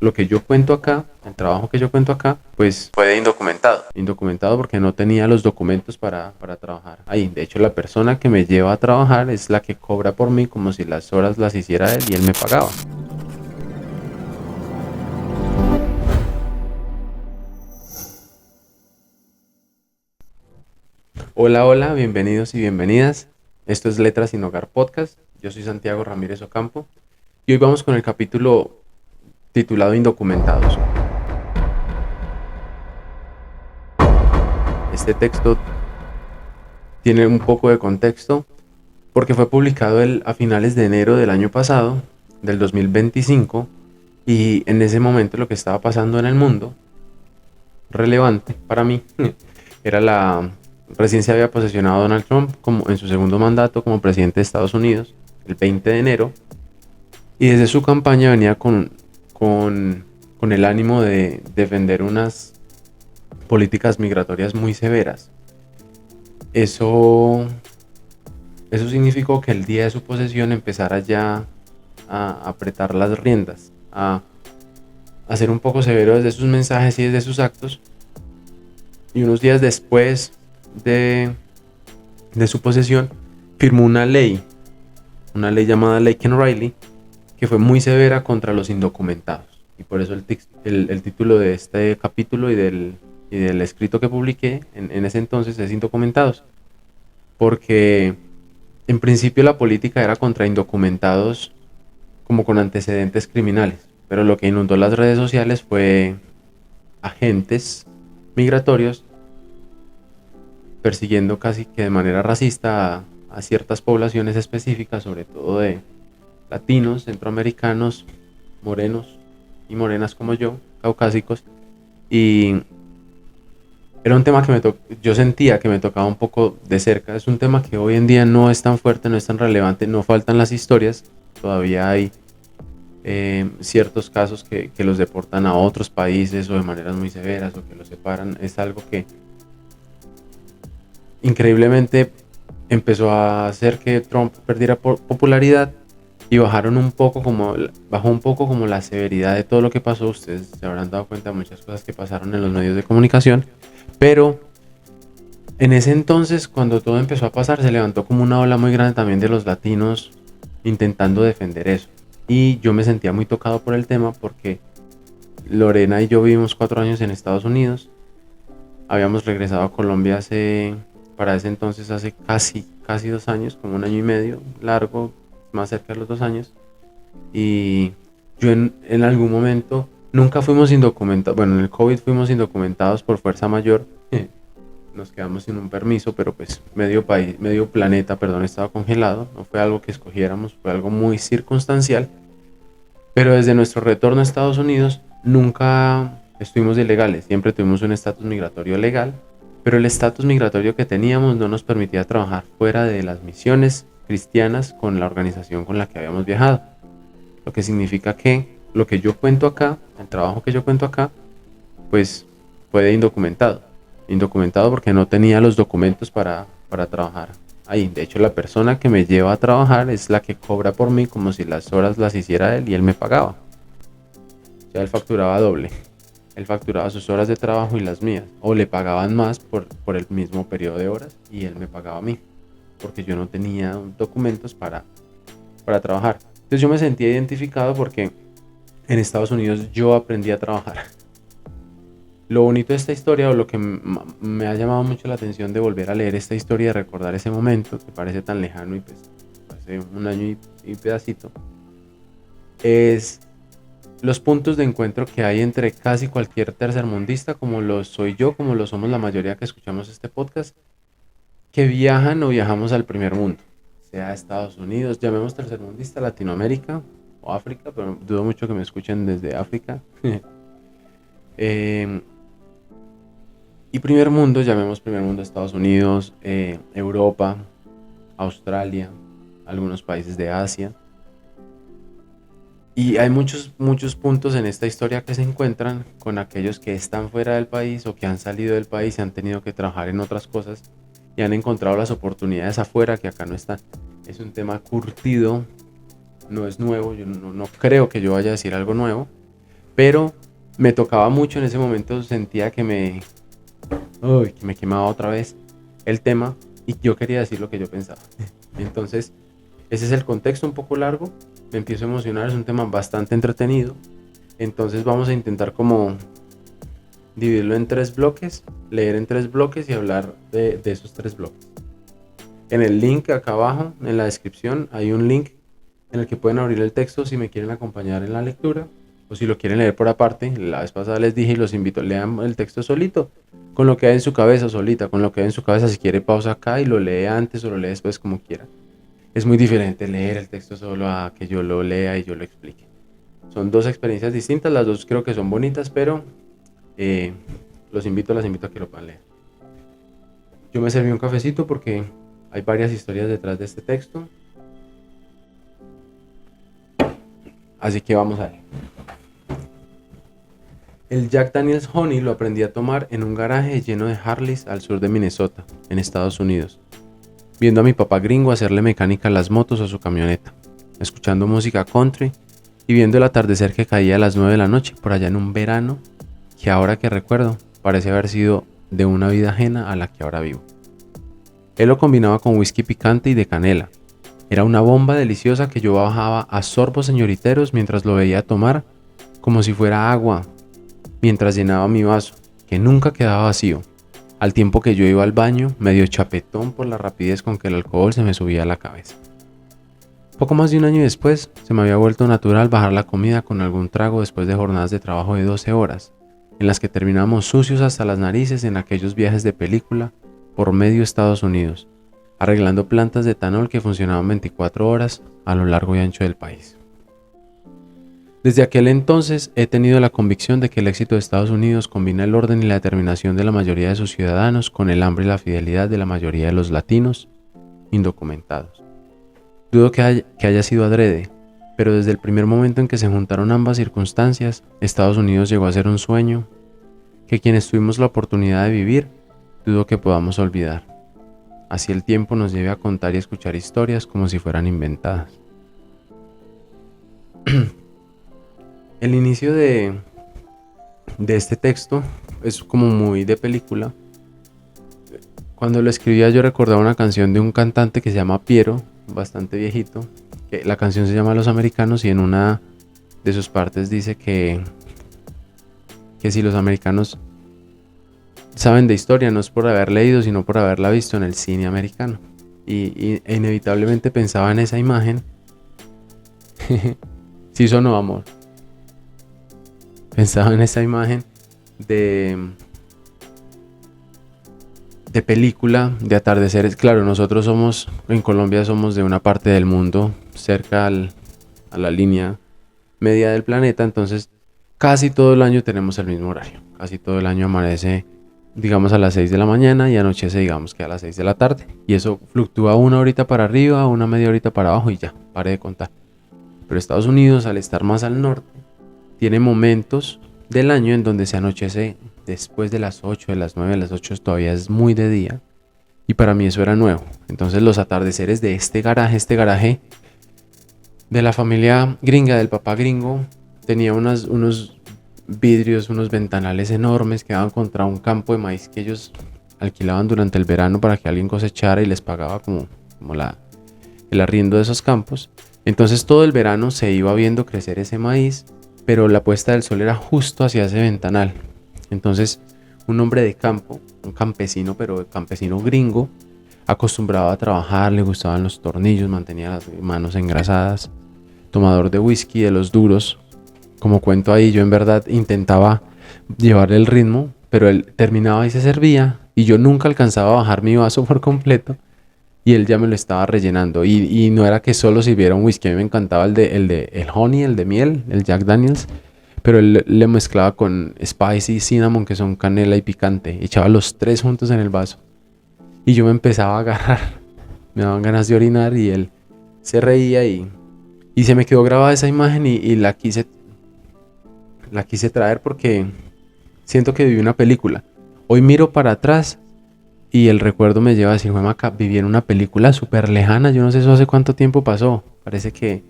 lo que yo cuento acá, el trabajo que yo cuento acá, pues fue de indocumentado. Indocumentado porque no tenía los documentos para trabajar ahí. De hecho, la persona que me lleva a trabajar es la que cobra por mí como si las horas las hiciera él y él me pagaba. Hola, hola, bienvenidos y bienvenidas. Esto es Letras sin Hogar Podcast. Yo soy Santiago Ramírez Ocampo y hoy vamos con el capítulo titulado Indocumentados. Este texto tiene un poco de contexto porque fue publicado a finales de enero del año pasado, del 2025, y en ese momento lo que estaba pasando en el mundo, relevante para mí, era recién se había posesionado Donald Trump como en su segundo mandato como presidente de Estados Unidos, el 20 de enero, y desde su campaña venía con el ánimo de defender unas políticas migratorias muy severas. Eso significó que el día de su posesión empezara ya a apretar las riendas, a ser un poco severo desde sus mensajes y desde sus actos. Y unos días después de su posesión, firmó una ley llamada Ley Ken Riley, que fue muy severa contra los indocumentados. Y por eso el título de este capítulo y del escrito que publiqué en ese entonces es Indocumentados. Porque en principio la política era contra indocumentados como con antecedentes criminales, pero lo que inundó las redes sociales fue agentes migratorios persiguiendo casi que de manera racista a ciertas poblaciones específicas, sobre todo de latinos, centroamericanos, morenos y morenas como yo, caucásicos, y era un tema que yo sentía que me tocaba un poco de cerca. Es un tema que hoy en día no es tan fuerte, no es tan relevante, no faltan las historias, todavía hay ciertos casos que los deportan a otros países o de maneras muy severas o que los separan. Es algo que increíblemente empezó a hacer que Trump perdiera popularidad y bajó un poco como la severidad de todo lo que pasó. Ustedes se habrán dado cuenta de muchas cosas que pasaron en los medios de comunicación, pero en ese entonces, cuando todo empezó a pasar, se levantó como una ola muy grande también de los latinos intentando defender eso. Y yo me sentía muy tocado por el tema porque Lorena y yo vivimos 4 años en Estados Unidos. Habíamos regresado a Colombia para ese entonces hace casi 2 años, como 1 año y medio, largo, más cerca de los 2 años. Y yo en algún momento, nunca fuimos indocumentados, bueno, en el COVID fuimos indocumentados por fuerza mayor. Nos quedamos sin un permiso, pero pues medio planeta, perdón, estaba congelado. No fue algo que escogiéramos, fue algo muy circunstancial. Pero desde nuestro retorno a Estados Unidos nunca estuvimos ilegales, siempre tuvimos un estatus migratorio legal, pero el estatus migratorio que teníamos no nos permitía trabajar fuera de las misiones cristianas con la organización con la que habíamos viajado. Lo que significa que lo que yo cuento acá, el trabajo que yo cuento acá, pues fue de indocumentado. Indocumentado porque no tenía los documentos para trabajar ahí. De hecho, la persona que me lleva a trabajar es la que cobra por mí como si las horas las hiciera él y él me pagaba. O sea, él facturaba doble. Él facturaba sus horas de trabajo y las mías. O le pagaban más por el mismo periodo de horas y él me pagaba a mí. Porque yo no tenía documentos para trabajar. Entonces yo me sentía identificado porque en Estados Unidos yo aprendí a trabajar. Lo bonito de esta historia, o lo que me ha llamado mucho la atención de volver a leer esta historia, de recordar ese momento que parece tan lejano y pues hace 1 año y pedacito, es los puntos de encuentro que hay entre casi cualquier tercermundista, como lo soy yo, como lo somos la mayoría que escuchamos este podcast, que viajan o viajamos al primer mundo, sea Estados Unidos, llamemos tercermundista, Latinoamérica o África, pero dudo mucho que me escuchen desde África. eh, Y primer mundo, llamemos primer mundo Estados Unidos, Europa, Australia, algunos países de Asia. Y hay muchos puntos en esta historia que se encuentran con aquellos que están fuera del país o que han salido del país y han tenido que trabajar en otras cosas y han encontrado las oportunidades afuera que acá no están. Es un tema curtido, no es nuevo, yo no creo que yo vaya a decir algo nuevo, pero me tocaba mucho en ese momento, sentía que me quemaba otra vez el tema y yo quería decir lo que yo pensaba. Entonces, ese es el contexto un poco largo, me empiezo a emocionar, es un tema bastante entretenido. Entonces vamos a intentar como dividirlo en 3 bloques, leer en 3 bloques y hablar de esos 3 bloques. En el link acá abajo, en la descripción, hay un link en el que pueden abrir el texto si me quieren acompañar en la lectura o si lo quieren leer por aparte. La vez pasada les dije y los invito, lean el texto solito, con lo que hay en su cabeza, solita, con lo que hay en su cabeza. Si quiere pausa acá y lo lee antes o lo lee después, como quiera. Es muy diferente leer el texto solo a que yo lo lea y yo lo explique. Son 2 experiencias distintas, las 2 creo que son bonitas, pero las invito a que lo puedan leer. Yo me serví un cafecito porque hay varias historias detrás de este texto. Así que vamos a ver. El Jack Daniel's Honey lo aprendí a tomar en un garaje lleno de Harleys al sur de Minnesota, en Estados Unidos, viendo a mi papá gringo hacerle mecánica a las motos a su camioneta, escuchando música country y viendo el atardecer que caía a las 9 de la noche por allá en un verano que ahora que recuerdo parece haber sido de una vida ajena a la que ahora vivo. Él lo combinaba con whisky picante y de canela. Era una bomba deliciosa que yo bajaba a sorbos señoriteros mientras lo veía tomar como si fuera agua, mientras llenaba mi vaso, que nunca quedaba vacío, al tiempo que yo iba al baño medio chapetón por la rapidez con que el alcohol se me subía a la cabeza. Poco más de un año después, se me había vuelto natural bajar la comida con algún trago después de jornadas de trabajo de 12 horas, en las que terminamos sucios hasta las narices en aquellos viajes de película por medio Estados Unidos, arreglando plantas de etanol que funcionaban 24 horas a lo largo y ancho del país. Desde aquel entonces he tenido la convicción de que el éxito de Estados Unidos combina el orden y la determinación de la mayoría de sus ciudadanos con el hambre y la fidelidad de la mayoría de los latinos indocumentados. Dudo que haya sido adrede, pero desde el primer momento en que se juntaron ambas circunstancias, Estados Unidos llegó a ser un sueño que quienes tuvimos la oportunidad de vivir, dudo que podamos olvidar. Así el tiempo nos lleve a contar y escuchar historias como si fueran inventadas. El inicio de este texto es como muy de película. Cuando lo escribía yo recordaba una canción de un cantante que se llama Piero, bastante viejito. Que la canción se llama Los Americanos y en una de sus partes dice que si los americanos saben de historia no es por haber leído, sino por haberla visto en el cine americano. E inevitablemente pensaba en esa imagen. Sí sonó, amor. Pensaba en esa imagen de película, de atardeceres. Claro, nosotros en Colombia somos de una parte del mundo cerca a la línea media del planeta, entonces casi todo el año tenemos el mismo horario. Casi todo el año amanece, digamos, a las 6 de la mañana y anochece, digamos, que a las 6 de la tarde. Y eso fluctúa una horita para arriba, una media horita para abajo y ya, pare de contar. Pero Estados Unidos, al estar más al norte, tiene momentos del año en donde se anochece después de las 8, de las 9, de las 8 todavía es muy de día. Y para mí eso era nuevo. Entonces los atardeceres de este garaje de la familia gringa, del papá gringo, tenía unos vidrios, unos ventanales enormes que daban contra un campo de maíz que ellos alquilaban durante el verano para que alguien cosechara y les pagaba como el arriendo de esos campos. Entonces todo el verano se iba viendo crecer ese maíz, pero la puesta del sol era justo hacia ese ventanal. Entonces un hombre de campo, un campesino, pero campesino gringo, acostumbrado a trabajar, le gustaban los tornillos, mantenía las manos engrasadas, tomador de whisky de los duros. Como cuento ahí, yo en verdad intentaba llevarle el ritmo, pero él terminaba y se servía y yo nunca alcanzaba a bajar mi vaso por completo y él ya me lo estaba rellenando. Y no era que solo sirviera un whisky, a mí me encantaba el honey, el de miel, el Jack Daniels, pero él le mezclaba con spicy y cinnamon, que son canela y picante, echaba los 3 juntos en el vaso y yo me empezaba a agarrar, me daban ganas de orinar y él se reía y se me quedó grabada esa imagen y la quise traer porque siento que viví una película. Hoy miro para atrás y el recuerdo me lleva a decir, Maca, viví en una película súper lejana, yo no sé eso hace cuánto tiempo pasó, parece que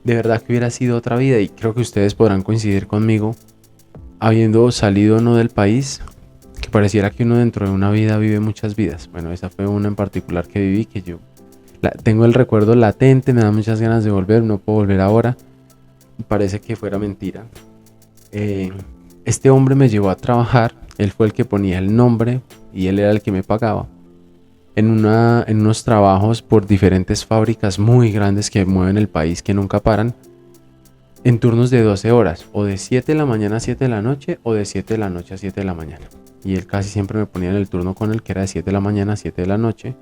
de verdad que hubiera sido otra vida, y creo que ustedes podrán coincidir conmigo, habiendo salido no del país, que pareciera que uno dentro de una vida vive muchas vidas. Bueno, esa fue una en particular que viví, que yo tengo el recuerdo latente, me da muchas ganas de volver, no puedo volver ahora, parece que fuera mentira. Este hombre me llevó a trabajar, él fue el que ponía el nombre y él era el que me pagaba en unos trabajos por diferentes fábricas muy grandes que mueven el país, que nunca paran, en turnos de 12 horas, o de 7 de la mañana a 7 de la noche, o de 7 de la noche a 7 de la mañana. Y él casi siempre me ponía en el turno con él, que era de 7 de la mañana a 7 de la noche.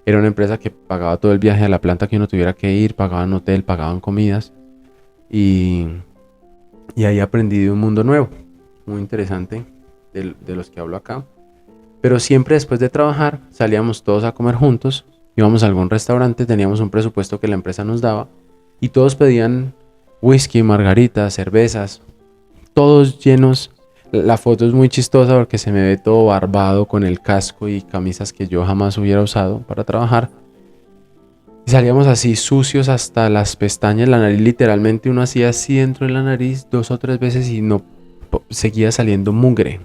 Era una empresa que pagaba todo el viaje a la planta que uno tuviera que ir, pagaban hotel, pagaban comidas. Y ahí aprendí de un mundo nuevo, muy interesante, de los que hablo acá. Pero siempre después de trabajar salíamos todos a comer juntos, íbamos a algún restaurante, teníamos un presupuesto que la empresa nos daba y todos pedían whisky, margaritas, cervezas, todos llenos. La foto es muy chistosa porque se me ve todo barbado con el casco y camisas que yo jamás hubiera usado para trabajar. Y salíamos así sucios hasta las pestañas, la nariz literalmente uno hacía así dentro de la nariz 2 o 3 veces y no seguía saliendo mugre.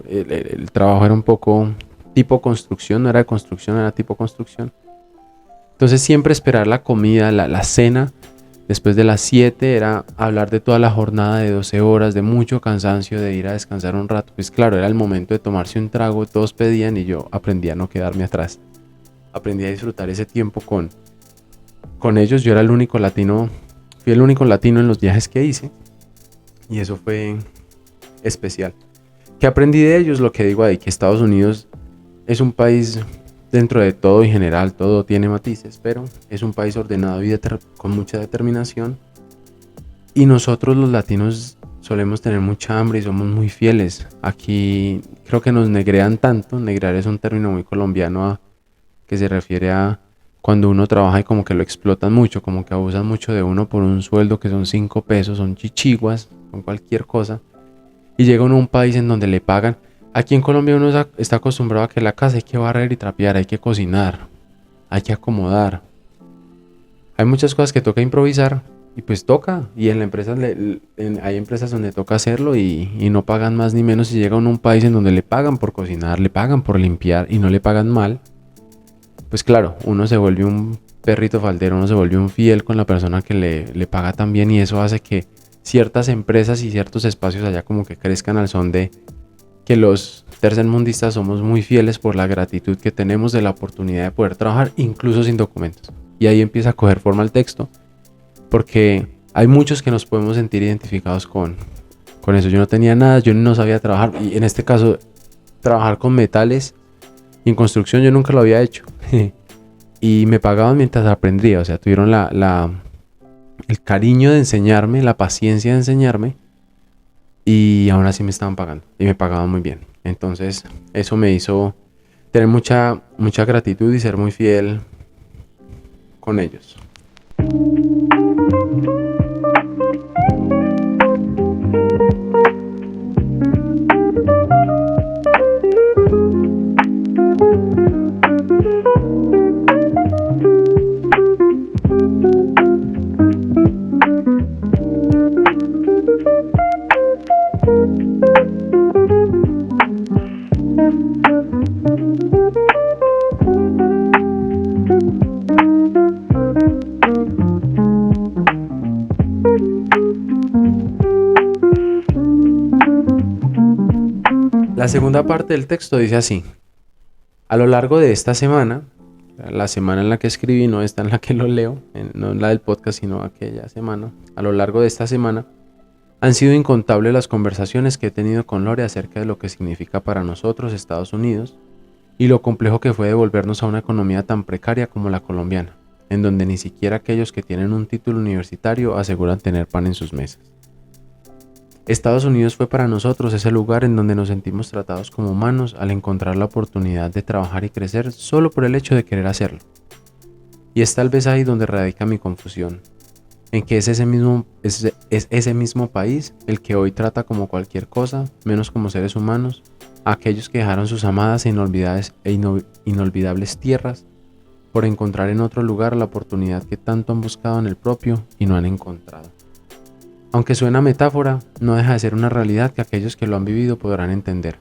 El trabajo era un poco tipo construcción, no era de construcción, era tipo construcción. Entonces siempre esperar la comida, la cena, después de las 7 era hablar de toda la jornada de 12 horas, de mucho cansancio, de ir a descansar un rato. Pues claro, era el momento de tomarse un trago, todos pedían y yo aprendí a no quedarme atrás. Aprendí a disfrutar ese tiempo con ellos. Yo era el único latino, fui el único latino en los viajes que hice y eso fue especial. ¿Qué aprendí de ellos? Lo que digo ahí, que Estados Unidos es un país, dentro de todo en general, todo tiene matices, pero es un país ordenado y con mucha determinación. Y nosotros los latinos solemos tener mucha hambre y somos muy fieles. Aquí creo que nos negrean tanto. Negrear es un término muy colombiano que se refiere a cuando uno trabaja y como que lo explotan mucho, como que abusan mucho de uno por un sueldo que son 5 pesos, son chichiguas, son cualquier cosa. Y llega uno a un país en donde le pagan. Aquí en Colombia uno está acostumbrado a que la casa hay que barrer y trapear, hay que cocinar, hay que acomodar. Hay muchas cosas que toca improvisar y pues toca. Y en la empresa hay empresas donde toca hacerlo y no pagan más ni menos. Si llega uno a un país en donde le pagan por cocinar, le pagan por limpiar y no le pagan mal, pues claro, uno se vuelve un perrito faldero, uno se vuelve un fiel con la persona que le paga tan bien y eso hace que ciertas empresas y ciertos espacios allá como que crezcan al son de que los tercermundistas somos muy fieles por la gratitud que tenemos de la oportunidad de poder trabajar incluso sin documentos. Y ahí empieza a coger forma el texto, porque hay muchos que nos podemos sentir identificados con eso. Yo no tenía nada, yo no sabía trabajar, y en este caso trabajar con metales y en construcción yo nunca lo había hecho. Y me pagaban mientras aprendía, o sea, tuvieron el cariño de enseñarme, la paciencia de enseñarme, y aún así me estaban pagando y me pagaban muy bien. Entonces eso me hizo tener mucha gratitud y ser muy fiel con ellos. La segunda parte del texto dice así: a lo largo de esta semana, la semana en la que escribí, no esta en la que lo leo, no en la del podcast, sino aquella semana, a lo largo de esta semana, han sido incontables las conversaciones que he tenido con Lore acerca de lo que significa para nosotros Estados Unidos y lo complejo que fue devolvernos a una economía tan precaria como la colombiana, en donde ni siquiera aquellos que tienen un título universitario aseguran tener pan en sus mesas. Estados Unidos fue para nosotros ese lugar en donde nos sentimos tratados como humanos al encontrar la oportunidad de trabajar y crecer solo por el hecho de querer hacerlo. Y es tal vez ahí donde radica mi confusión, en que es ese mismo país el que hoy trata como cualquier cosa, menos como seres humanos, a aquellos que dejaron sus amadas e inolvidables tierras por encontrar en otro lugar la oportunidad que tanto han buscado en el propio y no han encontrado. Aunque suena metáfora, no deja de ser una realidad que aquellos que lo han vivido podrán entender.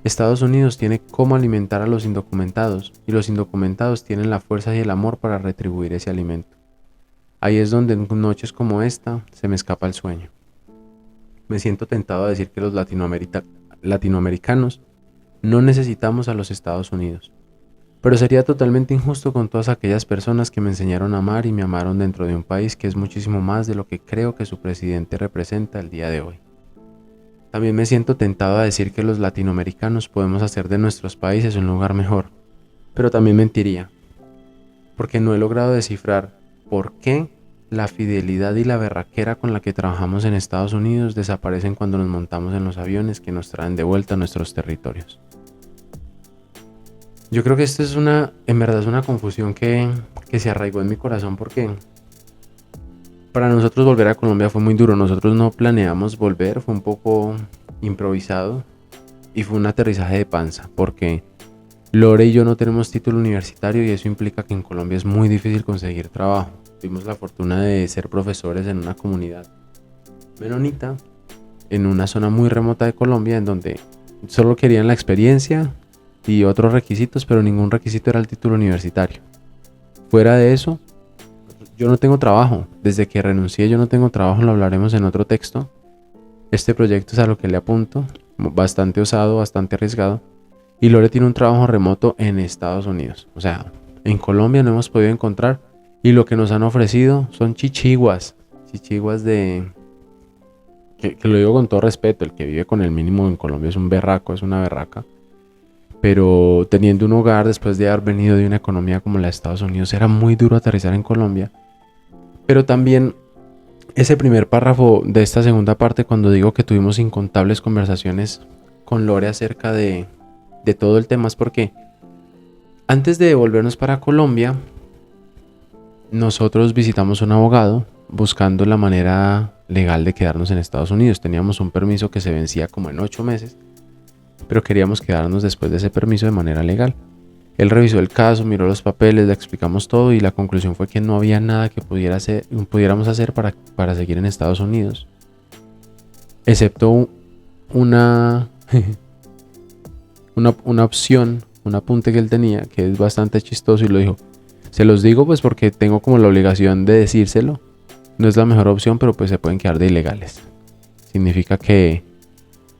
Estados Unidos tiene cómo alimentar a los indocumentados y los indocumentados tienen la fuerza y el amor para retribuir ese alimento. Ahí es donde en noches como esta se me escapa el sueño. Me siento tentado a decir que los latinoamericanos no necesitamos a los Estados Unidos, pero sería totalmente injusto con todas aquellas personas que me enseñaron a amar y me amaron dentro de un país que es muchísimo más de lo que creo que su presidente representa el día de hoy. También me siento tentado a decir que los latinoamericanos podemos hacer de nuestros países un lugar mejor, pero también mentiría, porque no he logrado descifrar por qué la fidelidad y la berraquera con la que trabajamos en Estados Unidos desaparecen cuando nos montamos en los aviones que nos traen de vuelta a nuestros territorios. Yo creo que esto es en verdad es una confusión que se arraigó en mi corazón porque para nosotros volver a Colombia fue muy duro. Nosotros no planeamos volver, fue un poco improvisado y fue un aterrizaje de panza porque Lore y yo no tenemos título universitario y eso implica que en Colombia es muy difícil conseguir trabajo. Tuvimos la fortuna de ser profesores en una comunidad menonita en una zona muy remota de Colombia en donde solo querían la experiencia y otros requisitos, pero ningún requisito era el título universitario. Fuera de eso, yo no tengo trabajo. Desde que renuncié yo no tengo trabajo, lo hablaremos en otro texto. Este proyecto es a lo que le apunto, bastante osado, bastante arriesgado. Y Lore tiene un trabajo remoto en Estados Unidos. O sea, en Colombia no hemos podido encontrar. Y lo que nos han ofrecido son chichiguas de... Que lo digo con todo respeto, el que vive con el mínimo en Colombia es un berraco, es una berraca. Pero teniendo un hogar después de haber venido de una economía como la de Estados Unidos, era muy duro aterrizar en Colombia. Pero también ese primer párrafo de esta segunda parte, cuando digo que tuvimos incontables conversaciones con Lore acerca de todo el tema, es porque antes de volvernos para Colombia, nosotros visitamos un abogado buscando la manera legal de quedarnos en Estados Unidos. Teníamos un permiso que se vencía como en 8 meses, pero queríamos quedarnos después de ese permiso de manera legal. Él revisó el caso, miró los papeles, le explicamos todo y la conclusión fue que no había nada que pudiéramos hacer para seguir en Estados Unidos, excepto una opción, un apunte que él tenía, que es bastante chistoso y lo dijo. Se los digo pues porque tengo como la obligación de decírselo. No es la mejor opción, pero pues se pueden quedar de ilegales. Significa que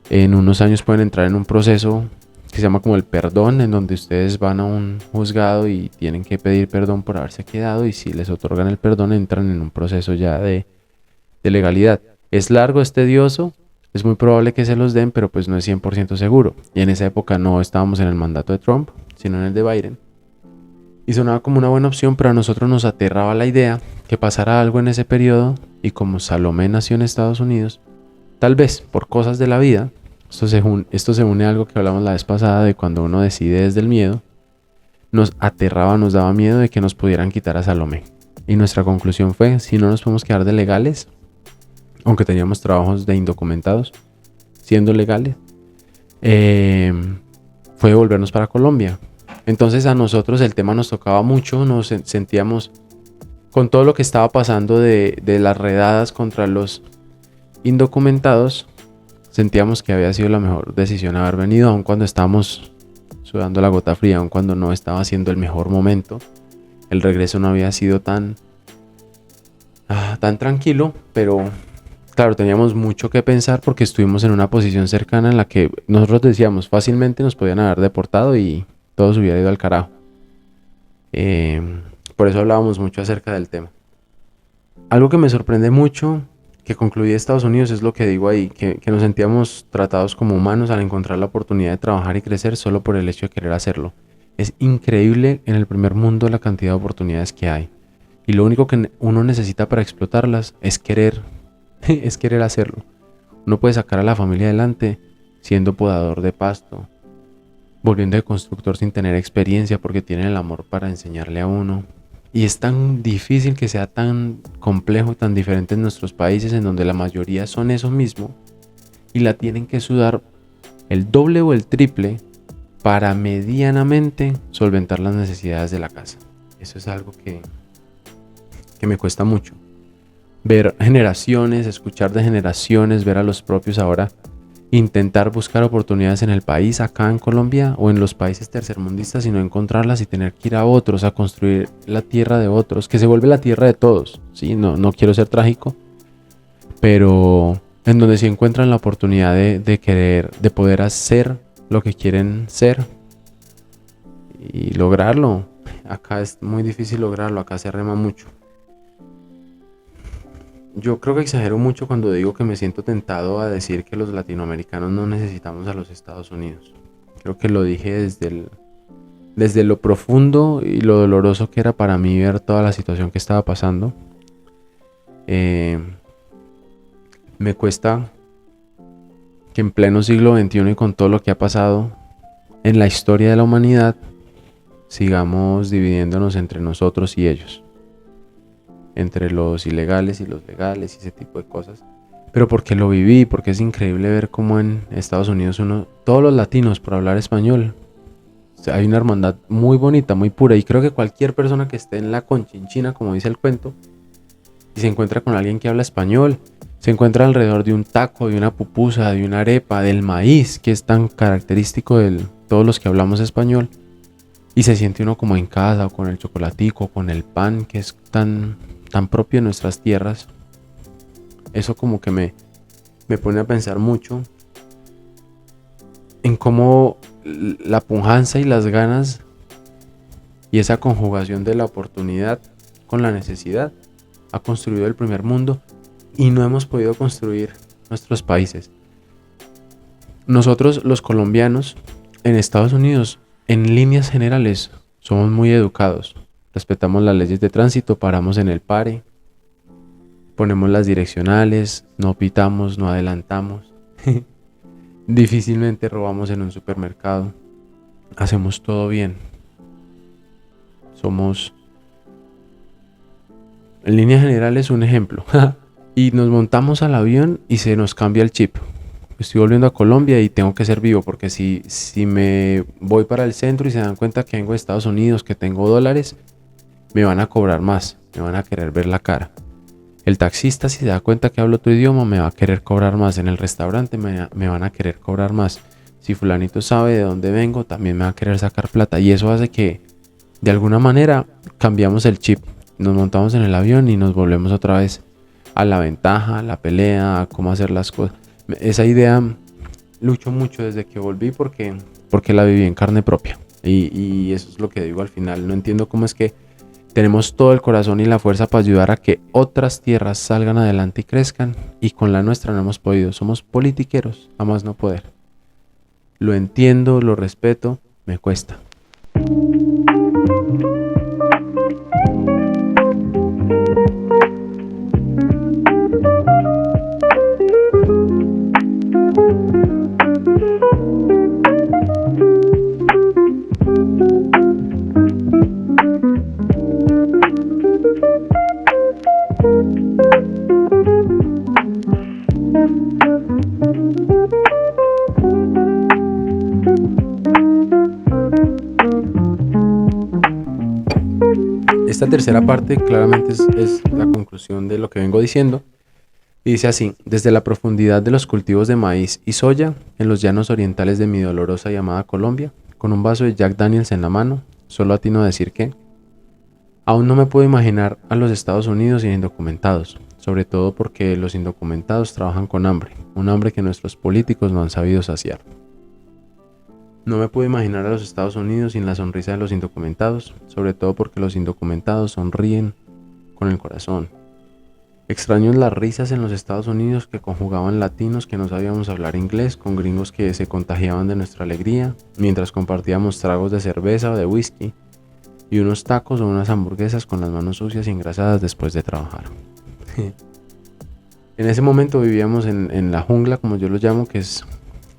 en unos años pueden entrar en un proceso que se llama como el perdón, en donde ustedes van a un juzgado y tienen que pedir perdón por haberse quedado, y si les otorgan el perdón entran en un proceso ya de legalidad. Es largo, es tedioso, es muy probable que se los den, pero pues no es 100% seguro. Y en esa época no estábamos en el mandato de Trump, sino en el de Biden. Y sonaba como una buena opción, pero a nosotros nos aterraba la idea que pasara algo en ese periodo, y como Salomé nació en Estados Unidos, tal vez por cosas de la vida, esto se une a algo que hablamos la vez pasada de cuando uno decide desde el miedo, nos aterraba, nos daba miedo de que nos pudieran quitar a Salomé. Y nuestra conclusión fue, si no nos podemos quedar de legales, aunque teníamos trabajos de indocumentados, siendo legales, fue volvernos para Colombia. Entonces a nosotros el tema nos tocaba mucho, nos sentíamos con todo lo que estaba pasando de las redadas contra los indocumentados, sentíamos que había sido la mejor decisión haber venido, aun cuando estábamos sudando la gota fría, aun cuando no estaba siendo el mejor momento. El regreso no había sido tan tranquilo, pero claro, teníamos mucho que pensar porque estuvimos en una posición cercana en la que nosotros decíamos fácilmente nos podían haber deportado y todo se hubiera ido al carajo. Por eso hablábamos mucho acerca del tema. Algo que me sorprende mucho que concluí de Estados Unidos es lo que digo ahí, que nos sentíamos tratados como humanos al encontrar la oportunidad de trabajar y crecer solo por el hecho de querer hacerlo. Es increíble en el primer mundo la cantidad de oportunidades que hay. Y lo único que uno necesita para explotarlas es querer hacerlo. Uno puede sacar a la familia adelante siendo podador de pasto, volviendo de constructor sin tener experiencia porque tiene el amor para enseñarle a uno. Y es tan difícil que sea tan complejo, tan diferente en nuestros países en donde la mayoría son eso mismo y la tienen que sudar el doble o el triple para medianamente solventar las necesidades de la casa. Eso es algo que me cuesta mucho. Ver generaciones, escuchar de generaciones, ver a los propios ahora intentar buscar oportunidades en el país, acá en Colombia o en los países tercermundistas y no encontrarlas y tener que ir a otros a construir la tierra de otros, que se vuelve la tierra de todos, ¿sí? No quiero ser trágico, pero en donde se encuentran la oportunidad de querer, de poder hacer lo que quieren ser y lograrlo. Acá es muy difícil lograrlo, acá se rema mucho. Yo creo que exagero mucho cuando digo que me siento tentado a decir que los latinoamericanos no necesitamos a los Estados Unidos. Creo que lo dije desde lo profundo y lo doloroso que era para mí ver toda la situación que estaba pasando. Me cuesta que en pleno siglo XXI y con todo lo que ha pasado en la historia de la humanidad sigamos dividiéndonos entre nosotros y ellos, entre los ilegales y los legales y ese tipo de cosas. Pero porque lo viví, porque es increíble ver cómo en Estados Unidos todos los latinos por hablar español, o sea, hay una hermandad muy bonita, muy pura, y creo que cualquier persona que esté en la Conchinchina, como dice el cuento, y se encuentra con alguien que habla español, se encuentra alrededor de un taco, de una pupusa, de una arepa, del maíz, que es tan característico de todos los que hablamos español, y se siente uno como en casa, o con el chocolatico, con el pan, que es tan propio de nuestras tierras. Eso como que me pone a pensar mucho en cómo la pujanza y las ganas y esa conjugación de la oportunidad con la necesidad ha construido el primer mundo y no hemos podido construir nuestros países. Nosotros los colombianos en Estados Unidos, en líneas generales, somos muy educados. Respetamos las leyes de tránsito, paramos en el pare, ponemos las direccionales, no pitamos, no adelantamos. Difícilmente robamos en un supermercado. Hacemos todo bien. Somos, en líneas generales, un ejemplo. Y nos montamos al avión y se nos cambia el chip. Estoy volviendo a Colombia y tengo que ser vivo porque si me voy para el centro y se dan cuenta que vengo de Estados Unidos, que tengo dólares, me van a cobrar más, me van a querer ver la cara. El taxista, si se da cuenta que hablo tu idioma, me va a querer cobrar más. En el restaurante me van a querer cobrar más. Si fulanito sabe de dónde vengo, también me va a querer sacar plata. Y eso hace que, de alguna manera, cambiamos el chip. Nos montamos en el avión y nos volvemos otra vez a la ventaja, a la pelea, a cómo hacer las cosas. Esa idea lucho mucho desde que volví porque la viví en carne propia. Y eso es lo que digo al final. No entiendo cómo es que tenemos todo el corazón y la fuerza para ayudar a que otras tierras salgan adelante y crezcan, y con la nuestra no hemos podido. Somos politiqueros, a más no poder. Lo entiendo, lo respeto, me cuesta. Esta tercera parte claramente es la conclusión de lo que vengo diciendo. Y dice así: desde la profundidad de los cultivos de maíz y soya en los llanos orientales de mi dolorosa y amada Colombia, con un vaso de Jack Daniels en la mano, solo atino a decir que aún no me puedo imaginar a los Estados Unidos sin indocumentados, sobre todo porque los indocumentados trabajan con hambre, un hambre que nuestros políticos no han sabido saciar. No me puedo imaginar a los Estados Unidos sin la sonrisa de los indocumentados, sobre todo porque los indocumentados sonríen con el corazón. Extraño las risas en los Estados Unidos que conjugaban latinos que no sabíamos hablar inglés con gringos que se contagiaban de nuestra alegría mientras compartíamos tragos de cerveza o de whisky y unos tacos o unas hamburguesas con las manos sucias y engrasadas después de trabajar. En ese momento vivíamos en la jungla, como yo lo llamo, que es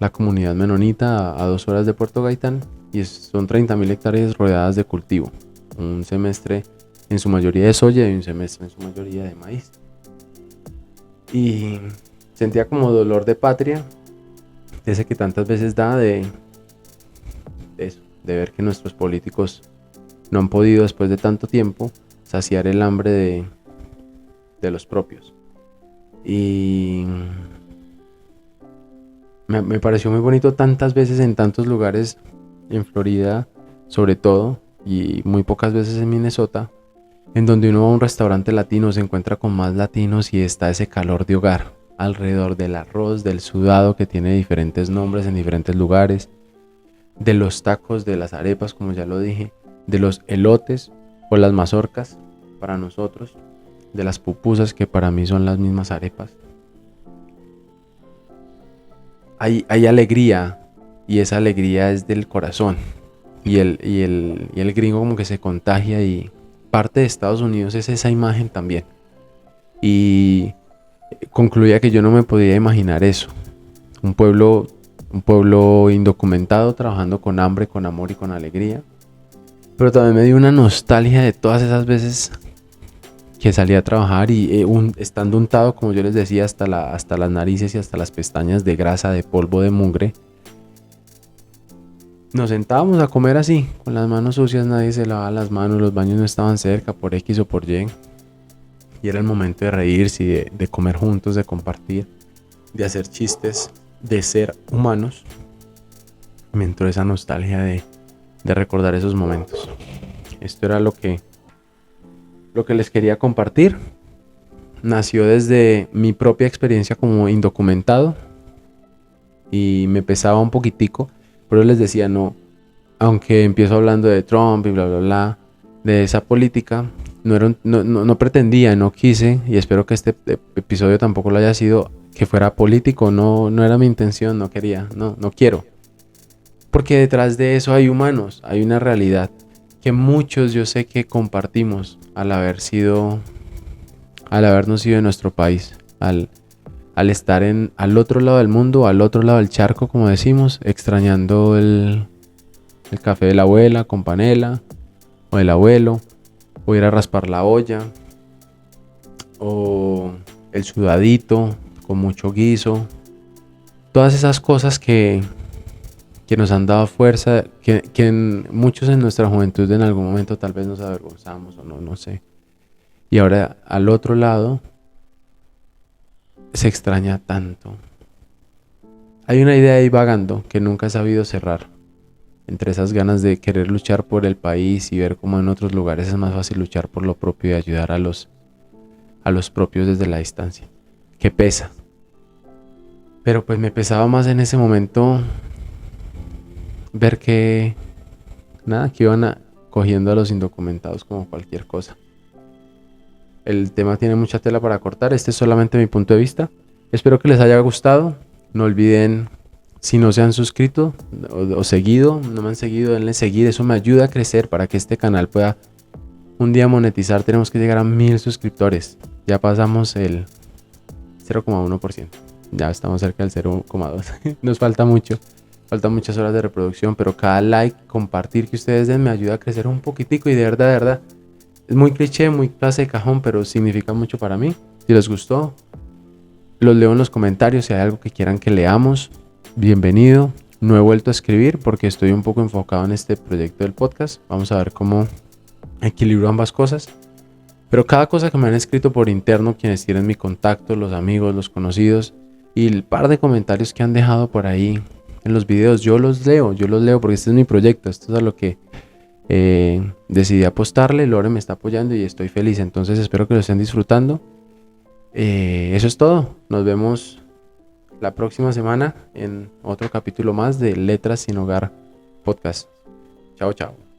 la comunidad menonita a 2 horas de Puerto Gaitán, y son 30.000 hectáreas rodeadas de cultivo, un semestre en su mayoría de soya y un semestre en su mayoría de maíz. Y sentía como dolor de patria, ese que tantas veces da de eso, de ver que nuestros políticos no han podido después de tanto tiempo saciar el hambre de los propios. Y me pareció muy bonito tantas veces en tantos lugares, en Florida sobre todo, y muy pocas veces en Minnesota, en donde uno va a un restaurante latino, se encuentra con más latinos y está ese calor de hogar alrededor del arroz, del sudado que tiene diferentes nombres en diferentes lugares, de los tacos, de las arepas, como ya lo dije, de los elotes o las mazorcas para nosotros, de las pupusas que para mí son las mismas arepas. Hay alegría y esa alegría es del corazón y el gringo como que se contagia y parte de Estados Unidos es esa imagen también. Y concluía que yo no me podía imaginar eso. Un pueblo indocumentado, trabajando con hambre, con amor y con alegría. Pero también me dio una nostalgia de todas esas veces que salí a trabajar y estando untado, como yo les decía, hasta las narices y hasta las pestañas de grasa, de polvo, de mugre. Nos sentábamos a comer así, con las manos sucias, nadie se lavaba las manos, los baños no estaban cerca por X o por Y. Y era el momento de reírse y de comer juntos, de compartir, de hacer chistes, de ser humanos. Me entró esa nostalgia de recordar esos momentos. Esto era lo que les quería compartir. Nació desde mi propia experiencia como indocumentado y me pesaba un poquitico, pero les decía no, aunque empiezo hablando de Trump y bla bla bla, de esa política, no pretendía, no quise, y espero que este episodio tampoco lo haya sido, que fuera político, no era mi intención, no quería, no quiero. Porque detrás de eso hay humanos, hay una realidad que muchos yo sé que compartimos al habernos sido de nuestro país, al estar al otro lado del mundo, al otro lado del charco, como decimos, extrañando el café de la abuela con panela, o del abuelo, o ir a raspar la olla, o el sudadito con mucho guiso, todas esas cosas que nos han dado fuerza, que muchos en nuestra juventud en algún momento tal vez nos avergonzamos o no sé. Y ahora al otro lado se extraña tanto. Hay una idea ahí vagando que nunca he sabido cerrar. Entre esas ganas de querer luchar por el país y ver cómo en otros lugares es más fácil luchar por lo propio y ayudar a los propios desde la distancia. Que pesa. Pero pues me pesaba más en ese momento ver que iban cogiendo a los indocumentados como cualquier cosa. El tema tiene mucha tela para cortar, este es solamente mi punto de vista. Espero que les haya gustado. No olviden, si no se han suscrito o seguido, no me han seguido, denle seguir, eso me ayuda a crecer para que este canal pueda un día monetizar. Tenemos que llegar a 1000 suscriptores, ya pasamos el 0,1%, ya estamos cerca del 0,2%, nos falta mucho. Faltan muchas horas de reproducción, pero cada like, compartir que ustedes den me ayuda a crecer un poquitico y de verdad, es muy cliché, muy clase de cajón, pero significa mucho para mí. Si les gustó, los leo en los comentarios. Si hay algo que quieran que leamos, bienvenido. No he vuelto a escribir porque estoy un poco enfocado en este proyecto del podcast. Vamos a ver cómo equilibro ambas cosas. Pero cada cosa que me han escrito por interno, quienes tienen mi contacto, los amigos, los conocidos, y el par de comentarios que han dejado por ahí en los videos, yo los leo porque este es mi proyecto, esto es a lo que decidí apostarle. Lore me está apoyando y estoy feliz, entonces espero que lo estén disfrutando. Eso es todo, nos vemos la próxima semana en otro capítulo más de Letras Sin Hogar Podcast. Chao.